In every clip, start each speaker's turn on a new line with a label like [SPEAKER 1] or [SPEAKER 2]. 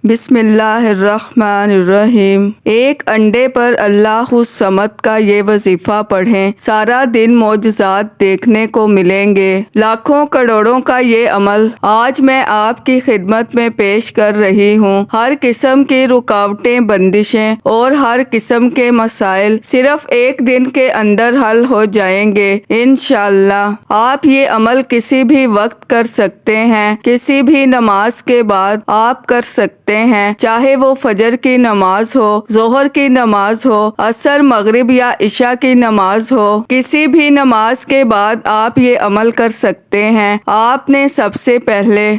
[SPEAKER 1] بسم اللہ الرحمن الرحیم۔ ایک انڈے پر اللہ الصمد کا یہ وظیفہ پڑھیں، سارا دن معجزات دیکھنے کو ملیں گے۔ لاکھوں کروڑوں کا یہ عمل آج میں آپ کی خدمت میں پیش کر رہی ہوں۔ ہر قسم کی رکاوٹیں، بندشیں اور ہر قسم کے مسائل صرف ایک دن کے اندر حل ہو جائیں گے انشاءاللہ۔ آپ یہ عمل کسی بھی وقت کر سکتے ہیں، کسی بھی نماز کے بعد آپ کر سکتے ہیں، چاہے وہ فجر کی نماز ہو، ظہر کی نماز ہو، عصر، مغرب یا عشاء کی نماز ہو، کسی بھی نماز کے بعد آپ یہ عمل کر سکتے ہیں۔ آپ نے سب سے پہلے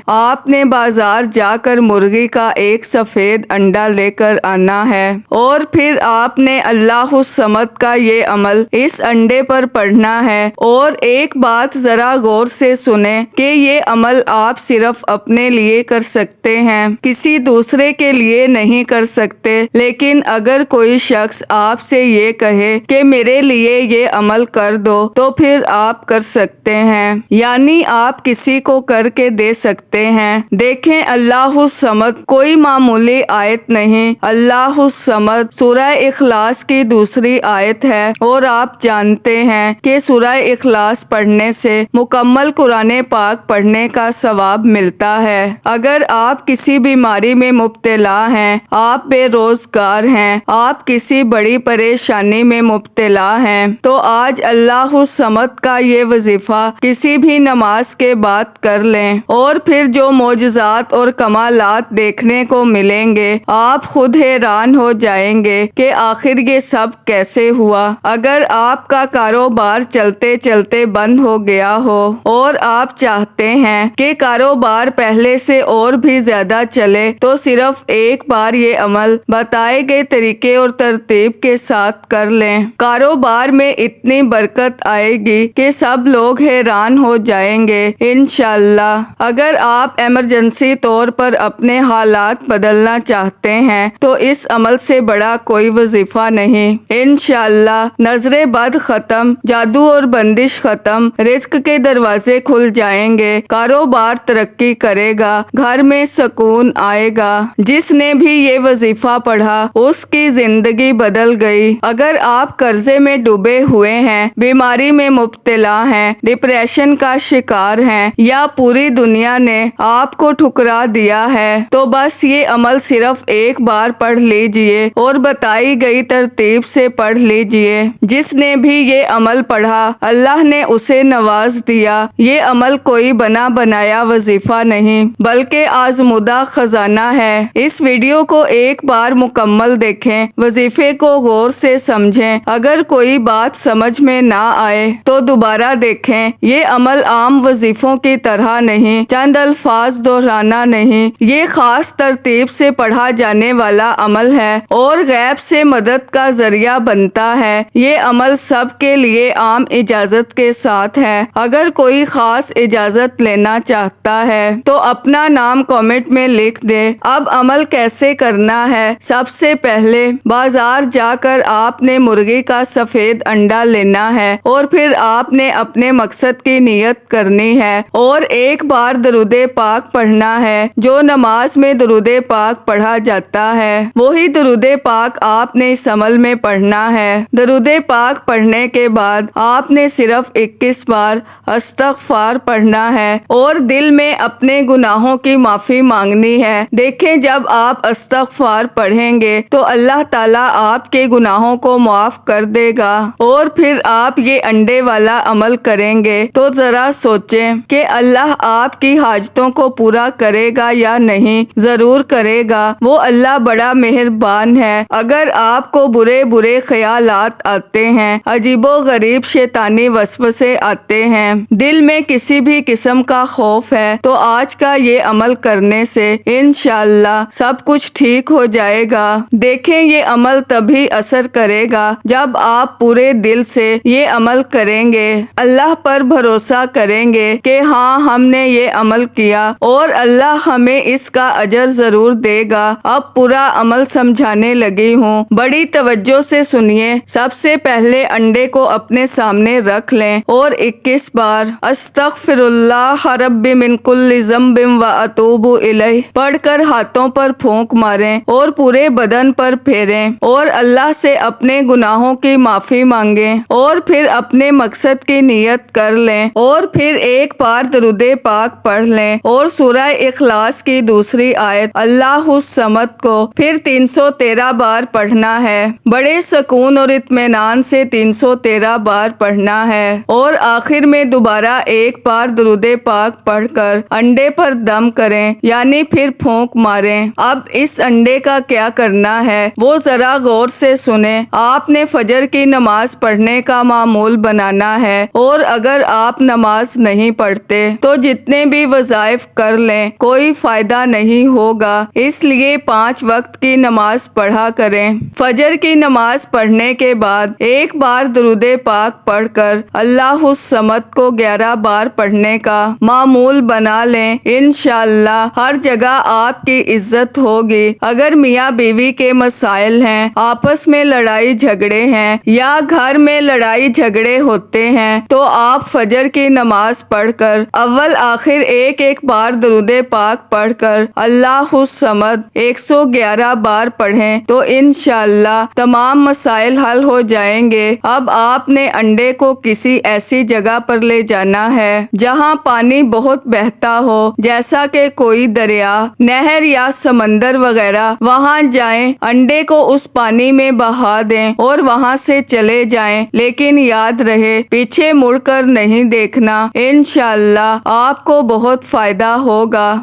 [SPEAKER 1] بازار جا کر مرغی کا ایک سفید انڈا لے کر آنا ہے، اور پھر آپ نے اللہ الصمد کا یہ عمل اس انڈے پر پڑھنا ہے۔ اور ایک بات ذرا غور سے سنیں کہ یہ عمل آپ صرف اپنے لیے کر سکتے ہیں، کسی دوسرے کے لیے نہیں کر سکتے۔ لیکن اگر کوئی شخص آپ سے یہ کہے کہ میرے لیے یہ عمل کر دو، تو پھر آپ کر سکتے ہیں، یعنی آپ کسی کو کر کے دے سکتے ہیں۔ دیکھیں، اللہ الصمد کوئی معمولی آیت نہیں۔ اللہ الصمد سورہ اخلاص کی دوسری آیت ہے، اور آپ جانتے ہیں کہ سورہ اخلاص پڑھنے سے مکمل قرآن پاک پڑھنے کا ثواب ملتا ہے۔ اگر آپ کسی بیماری میں مبتلا ہیں، آپ بے روزگار ہیں، آپ کسی بڑی پریشانی میں مبتلا ہیں، تو آج اللہ الصمد کا یہ وظیفہ کسی بھی نماز کے بعد کر لیں، اور پھر جو معجزات اور کمالات دیکھنے کو ملیں گے، آپ خود حیران ہو جائیں گے کہ آخر یہ سب کیسے ہوا۔ اگر آپ کا کاروبار چلتے چلتے بند ہو گیا ہو اور آپ چاہتے ہیں کہ کاروبار پہلے سے اور بھی زیادہ چلے، تو صرف ایک بار یہ عمل بتائے گئے طریقے اور ترتیب کے ساتھ کر لیں۔ کاروبار میں اتنی برکت آئے گی کہ سب لوگ حیران ہو جائیں گے انشاءاللہ۔ اگر آپ ایمرجنسی طور پر اپنے حالات بدلنا چاہتے ہیں، تو اس عمل سے بڑا کوئی وظیفہ نہیں۔ انشاءاللہ نظر بد ختم، جادو اور بندش ختم، رزق کے دروازے کھل جائیں گے، کاروبار ترقی کرے گا، گھر میں سکون آئے گا۔ جس نے بھی یہ وظیفہ پڑھا، اس کی زندگی بدل گئی۔ اگر آپ قرضے میں ڈوبے ہوئے ہیں، بیماری میں مبتلا ہیں، ڈپریشن کا شکار ہیں، یا پوری دنیا نے آپ کو ٹھکرا دیا ہے، تو بس یہ عمل صرف ایک بار پڑھ لیجئے اور بتائی گئی ترتیب سے پڑھ لیجئے۔ جس نے بھی یہ عمل پڑھا، اللہ نے اسے نواز دیا۔ یہ عمل کوئی بنا بنایا وظیفہ نہیں، بلکہ آزمودہ خزانہ ہے۔ اس ویڈیو کو ایک بار مکمل دیکھیں، وظیفے کو غور سے سمجھیں۔ اگر کوئی بات سمجھ میں نہ آئے تو دوبارہ دیکھیں۔ یہ عمل عام وظیفوں کی طرح نہیں، چند الفاظ دہرانا نہیں، یہ خاص ترتیب سے پڑھا جانے والا عمل ہے اور غیب سے مدد کا ذریعہ بنتا ہے۔ یہ عمل سب کے لیے عام اجازت کے ساتھ ہے۔ اگر کوئی خاص اجازت لینا چاہتا ہے تو اپنا نام کامنٹ میں لکھ دے۔ اب عمل کیسے کرنا ہے؟ سب سے پہلے بازار جا کر آپ نے مرغی کا سفید انڈا لینا ہے، اور پھر آپ نے اپنے مقصد کی نیت کرنی ہے، اور ایک بار درود پاک پڑھنا ہے۔ جو نماز میں درود پاک پڑھا جاتا ہے، وہی درود پاک آپ نے اس عمل میں پڑھنا ہے۔ درود پاک پڑھنے کے بعد آپ نے صرف 21 بار استغفار پڑھنا ہے، اور دل میں اپنے گناہوں کی معافی مانگنی ہے۔ دیکھیں، جب آپ استغفار پڑھیں گے تو اللہ تعالیٰ آپ کے گناہوں کو معاف کر دے گا۔ اور پھر آپ یہ انڈے والا عمل کریں گے تو ذرا سوچیں کہ اللہ آپ کی حاجتوں کو پورا کرے گا یا نہیں؟ ضرور کرے گا، وہ اللہ بڑا مہربان ہے۔ اگر آپ کو برے خیالات آتے ہیں، عجیب و غریب شیطانی وسوسے آتے ہیں، دل میں کسی بھی قسم کا خوف ہے، تو آج کا یہ عمل کرنے سے انشاءاللہ سب کچھ ٹھیک ہو جائے گا۔ دیکھیں، یہ عمل تبھی اثر کرے گا جب آپ پورے دل سے یہ عمل کریں گے، اللہ پر بھروسہ کریں گے کہ ہاں، ہم نے یہ عمل کیا اور اللہ ہمیں اس کا اجر ضرور دے گا۔ اب پورا عمل سمجھانے لگی ہوں، بڑی توجہ سے سنیے۔ سب سے پہلے انڈے کو اپنے سامنے رکھ لیں اور 21 بار استغفر اللہ رب من کل ذنب و اتوب الیہ پڑھ کر ہاتھوں پر پھونک ماریں اور پورے بدن پر پھیریں اور اللہ سے اپنے گناہوں کی معافی مانگیں اور پھر اپنے مقصد کی نیت کر لیں اور پھر ایک بار درود پاک پڑھ لیں اور سورہ اخلاص کی دوسری آیت اللہ الصمد کو پھر 313 بار پڑھنا ہے۔ بڑے سکون اور اطمینان سے 313 بار پڑھنا ہے اور آخر میں دوبارہ ایک بار درود پاک پڑھ کر انڈے پر دم کریں یعنی پھر پھونک ماریں۔ اب اس انڈے کا کیا کرنا ہے وہ ذرا غور سے سنیں۔ آپ نے فجر کی نماز پڑھنے کا معمول بنانا ہے اور اگر آپ نماز نہیں پڑھتے تو جتنے بھی وظائف کر لیں کوئی فائدہ نہیں ہوگا، اس لیے 5 وقت کی نماز پڑھا کریں۔ فجر کی نماز پڑھنے کے بعد ایک بار درود پاک پڑھ کر اللہ الصمد کو 11 بار پڑھنے کا معمول بنا لیں۔ انشاءاللہ ہر جگہ آپ کی عزت ہوگی۔ اگر میاں بیوی کے مسائل ہیں، آپس میں لڑائی جھگڑے ہیں یا گھر میں لڑائی جھگڑے ہوتے ہیں تو آپ فجر کی نماز پڑھ کر اول آخر ایک بار درود پاک پڑھ کر اللہ الصمد 111 بار پڑھیں تو انشاءاللہ تمام مسائل حل ہو جائیں گے۔ اب آپ نے انڈے کو کسی ایسی جگہ پر لے جانا ہے جہاں پانی بہت بہتا ہو، جیسا کہ کوئی دریا، نہر یا سمندر وغیرہ۔ وہاں جائیں، انڈے کو اس پانی میں بہا دیں اور وہاں سے چلے جائیں، لیکن یاد رہے پیچھے مڑ کر نہیں دیکھنا۔ انشاءاللہ آپ کو بہت فائدہ ہوگا۔